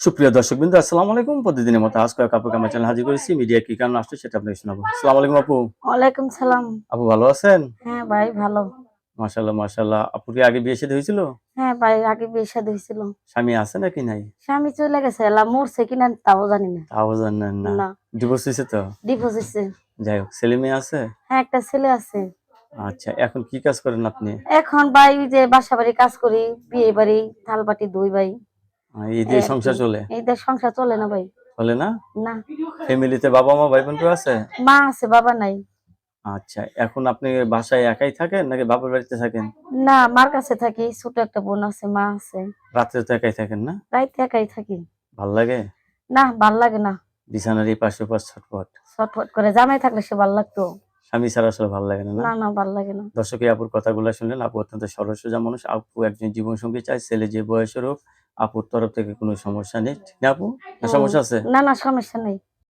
সুপ্রিয় দর্শকবৃন্দ, আসসালামু আলাইকুম। প্রতিদিনের মতো আজকে আপুকে আমার চ্যানেল হাজির করেছি। মিডিয়া কি কারণে আসছে সেটা আপনাকে শোনাবো। আসসালামু আলাইকুম আপু। ওয়ালাইকুম সালাম। আপু ভালো আছেন? হ্যাঁ ভাই ভালো। মাশাআল্লাহ, মাশাআল্লাহ। আপুর কি আগে বিয়ে শাদী হয়েছিল? হ্যাঁ ভাই আগে বিয়ে শাদী হয়েছিল। স্বামী আছে নাকি নাই? স্বামী চলে গেছে, আল্লাহ মরছে কিনা তাও জানি না। তাও জানেন না। না, ডিভোর্স হয়েছে তো? ডিভোর্স হয়েছে। যাই হোক, ছেলে মেয়ে আছে? হ্যাঁ একটা ছেলে আছে। আচ্ছা, এখন কি কাজ করেন আপনি? এখন ভাই ওই যে বাসা বাড়ি কাজ করি, বিয়ে বাড়ি, থাল বাটি দুই ভাই। এই এই দিয়ে আর কি। সংসার চলে? এই দেশ সংসার চলে না ভাই। চলে না? না, ফ্যামিলিতে বাবা মা ভাই বোন কেউ আছে? মা আছে বাবা নাই। আচ্ছা, এখন আপনি বাসায় একাই থাকেন নাকি বাবার বাড়িতে থাকেন? না, মার কাছে থাকি, ছোট একটা বোন আছে, মা আছে। রাত্রে তো একাই থাকেন না? রাইতে একাই থাকি। ভাল লাগে? না ভাল লাগে না। বিছানার এই পাশে ওপাশ ছটফট। ছটফট করে, জামাই থাকলে সে ভাল লাগতো। স্বামী ছাড়া আসলে ভাল লাগে না, না? না না ভাল লাগে না। দর্শক, এই আপুর কথাগুলো শুনলেন। আপু অত্যন্ত সরল সোজা মানুষ। আপু একজন জীবনসঙ্গী চায়, ছেলে যে বয়সের হোক। আপুর তরফ থেকে কোনো সমস্যা নেই, ঠিক না আপু? না হুম, সমস্যা আছে? না না সমস্যা নেই।